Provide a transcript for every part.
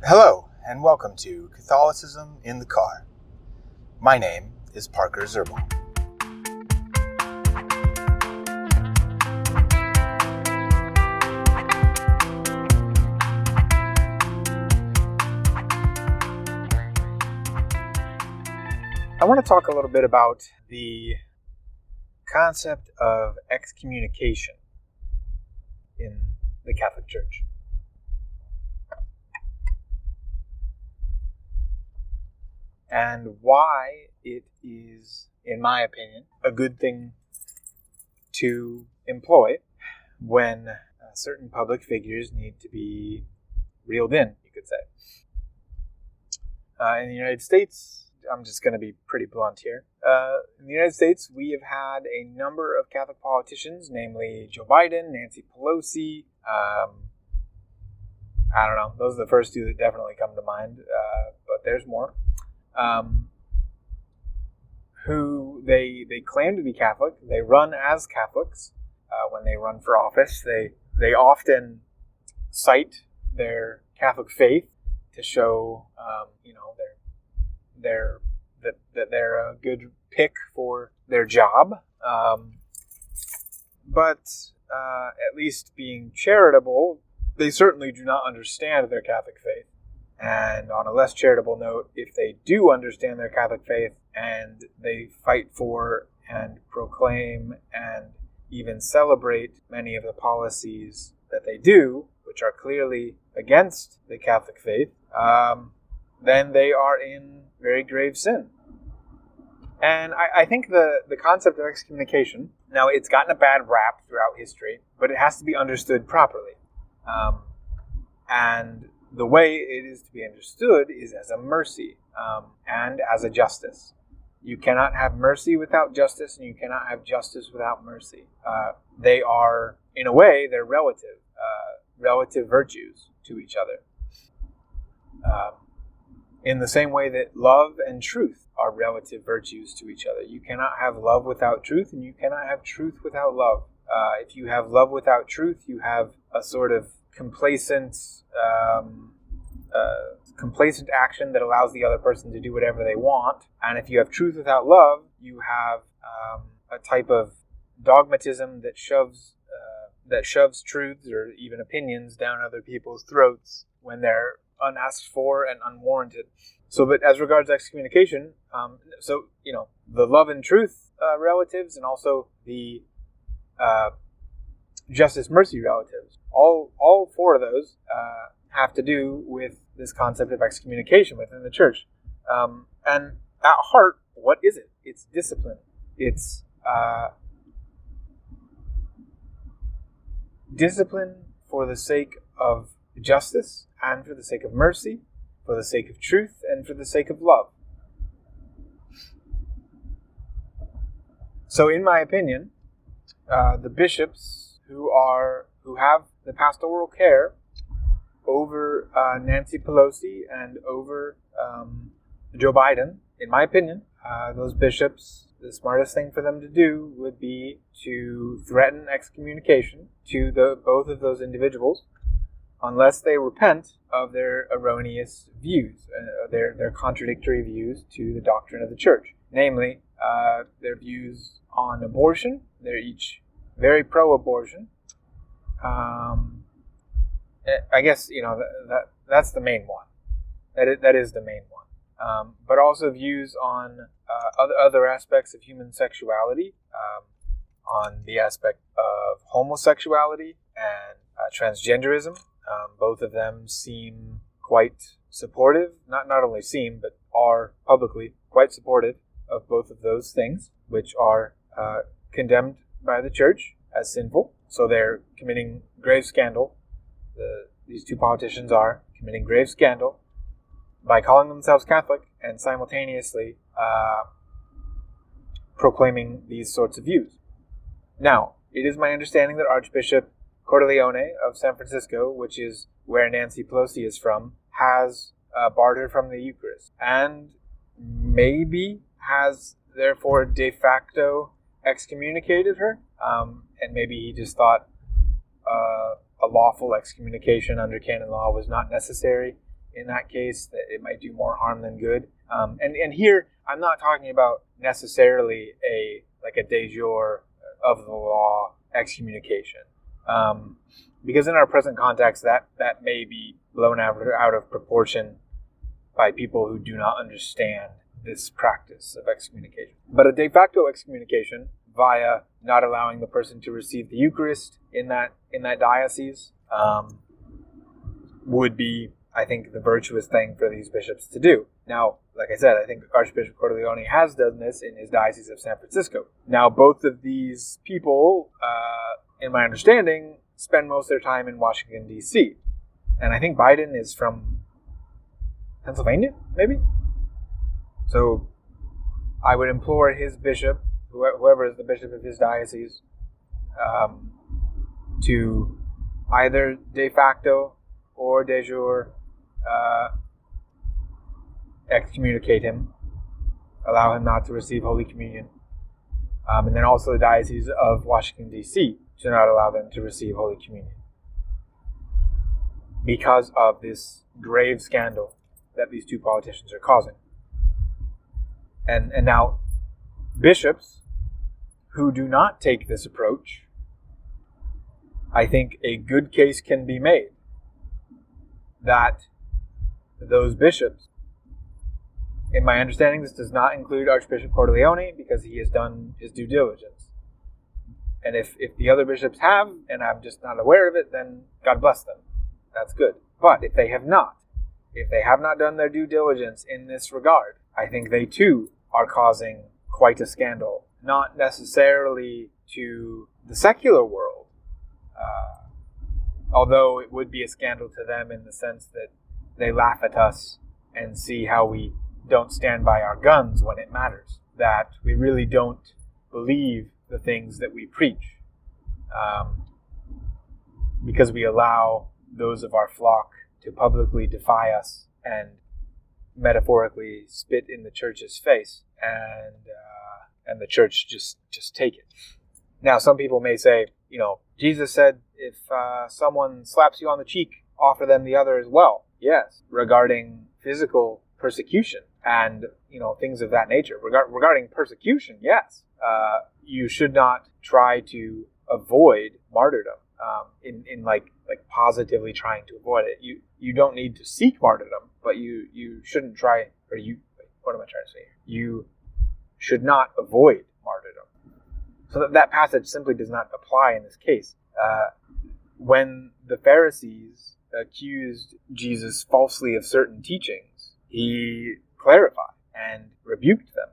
Hello, and welcome to Catholicism in the Car. My name is Parker Zerbal. I want to talk a little bit about the concept of excommunication in the Catholic Church. And why it is, in my opinion, a good thing to employ when certain public figures need to be reeled in, you could say. In the United States, I'm just going to be pretty blunt here. In the United States, we have had a number of Catholic politicians, namely Joe Biden, Nancy Pelosi. I don't know. Those are the first two that definitely come to mind, but there's more. Who they claim to be Catholic. They run as Catholics. When they run for office, they often cite their Catholic faith to show, that they're a good pick for their job. But at least being charitable, they certainly do not understand their Catholic faith. And on a less charitable note, if they do understand their Catholic faith and they fight for and proclaim and even celebrate many of the policies that they do, which are clearly against the Catholic faith, then they are in very grave sin. And I think the concept of excommunication, now it's gotten a bad rap throughout history, but it has to be understood properly. And the way it is to be understood is as a mercy and as a justice. You cannot have mercy without justice, and you cannot have justice without mercy. They are, in a way, they're relative virtues to each other. In the same way that love and truth are relative virtues to each other. You cannot have love without truth, and you cannot have truth without love. If you have love without truth, you have a sort of complacent action that allows the other person to do whatever they want. And if you have truth without love, you have a type of dogmatism that shoves truths or even opinions down other people's throats when they're unasked for and unwarranted. So, but as regards excommunication, the love and truth relatives, and also the justice mercy relatives, all four of those have to do with this concept of excommunication within the church. And at heart, what is it? It's discipline. It's discipline for the sake of justice and for the sake of mercy, for the sake of truth, and for the sake of love. So in my opinion, the bishops who have the pastoral care over Nancy Pelosi and over Joe Biden, in my opinion, those bishops, the smartest thing for them to do would be to threaten excommunication to both of those individuals unless they repent of their erroneous views, their contradictory views to the doctrine of the church. Namely, their views on abortion. They're each very pro-abortion. I guess, that's the main one. That is the main one. But also views on other aspects of human sexuality, on the aspect of homosexuality and transgenderism. Both of them seem quite supportive, not only seem, but are publicly quite supportive of both of those things, which are condemned by the church as sinful. So they're committing grave scandal. These two politicians are committing grave scandal by calling themselves Catholic and simultaneously proclaiming these sorts of views. Now, it is my understanding that Archbishop Cordileone of San Francisco, which is where Nancy Pelosi is from, has barred her from the Eucharist, and maybe has therefore de facto excommunicated her, and maybe he just thought a lawful excommunication under canon law was not necessary in that case, that it might do more harm than good. And here, I'm not talking about necessarily a de jure of the law excommunication. Because in our present context, that may be blown out of proportion by people who do not understand this practice of excommunication. But a de facto excommunication via not allowing the person to receive the Eucharist in that diocese would be, I think, the virtuous thing for these bishops to do. Now, like I said, I think Archbishop Cordileone has done this in his Diocese of San Francisco. Now, both of these people, in my understanding, spend most of their time in Washington, D.C. And I think Biden is from Pennsylvania, maybe? So I would implore his bishop, whoever is the bishop of his diocese, to either de facto or de jure excommunicate him, allow him not to receive Holy Communion, and then also the Diocese of Washington, D.C. to not allow them to receive Holy Communion because of this grave scandal that these two politicians are causing. And now, bishops who do not take this approach, I think a good case can be made that those bishops, in my understanding, this does not include Archbishop Cordileone because he has done his due diligence. And if the other bishops have, and I'm just not aware of it, then God bless them. That's good. But if they have not done their due diligence in this regard, I think they too are causing quite a scandal. Not necessarily to the secular world, although it would be a scandal to them in the sense that they laugh at us and see how we don't stand by our guns when it matters, that we really don't believe the things that we preach, because we allow those of our flock to publicly defy us and metaphorically spit in the church's face, and the church just take it. Now, some people may say, Jesus said, if someone slaps you on the cheek, offer them the other as well. Yes, regarding physical persecution and things of that nature. Regarding persecution, yes, you should not try to avoid martyrdom. In positively trying to avoid it. You don't need to seek martyrdom, but you shouldn't try, what am I trying to say here? You should not avoid martyrdom. So that passage simply does not apply in this case. When the Pharisees accused Jesus falsely of certain teachings, he clarified and rebuked them.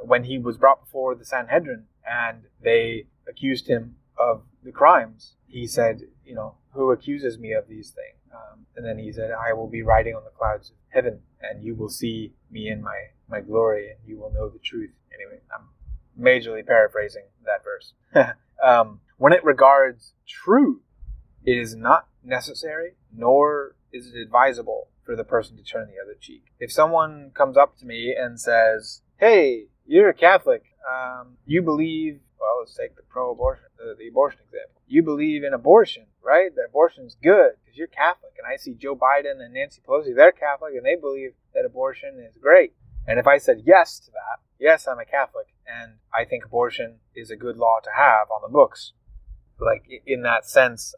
When he was brought before the Sanhedrin and they accused him of the crimes, he said, who accuses me of these things? And then he said, I will be riding on the clouds of heaven, and you will see me in my glory, and you will know the truth. Anyway, I'm majorly paraphrasing that verse. When it regards truth, it is not necessary, nor is it advisable for the person to turn the other cheek. If someone comes up to me and says, hey, you're a Catholic, you believe, well, let's take the pro-abortion, the abortion example. You believe in abortion, right? That abortion's good because you're Catholic. And I see Joe Biden and Nancy Pelosi, they're Catholic, and they believe that abortion is great. And if I said yes to that, yes, I'm a Catholic, and I think abortion is a good law to have on the books. Like, in that sense,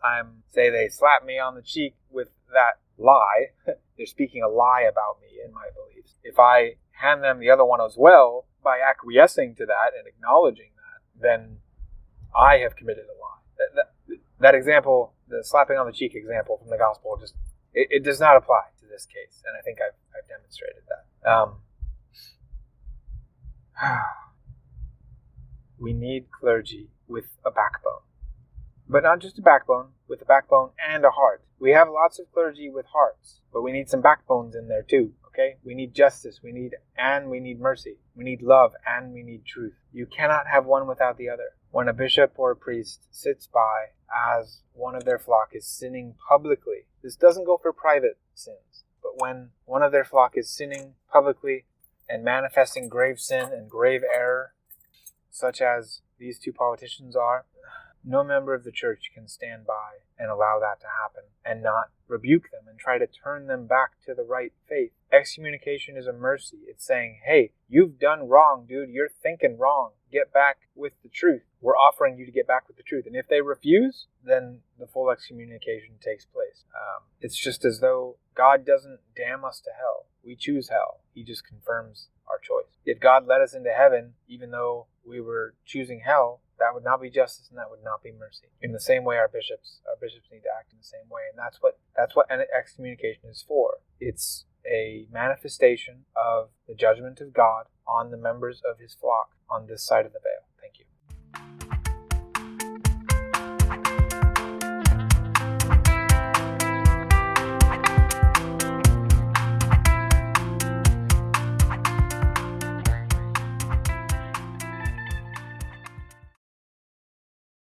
say they slap me on the cheek with that lie, they're speaking a lie about me in my beliefs. If I hand them the other one as well, by acquiescing to that and acknowledging that, then I have committed a lie. That example, the slapping on the cheek example from the gospel, it does not apply to this case, and I think I've demonstrated that. We need clergy with a backbone, but not just a backbone, with a backbone and a heart. We have lots of clergy with hearts, but we need some backbones in there too. Okay, we need justice, we need mercy, we need love, and we need truth. You cannot have one without the other. When a bishop or a priest sits by as one of their flock is sinning publicly, this doesn't go for private sins, but when one of their flock is sinning publicly and manifesting grave sin and grave error, such as these two politicians are, no member of the church can stand by and allow that to happen and not rebuke them and try to turn them back to the right faith. Excommunication is a mercy. It's saying, hey, you've done wrong, dude. You're thinking wrong. Get back with the truth. We're offering you to get back with the truth. And if they refuse, then the full excommunication takes place. It's just as though God doesn't damn us to hell. We choose hell. He just confirms our choice. If God led us into heaven, even though we were choosing hell, that would not be justice and that would not be mercy. In the same way, our bishops need to act in the same way. And that's what an excommunication is for. It's a manifestation of the judgment of God on the members of his flock on this side of the veil.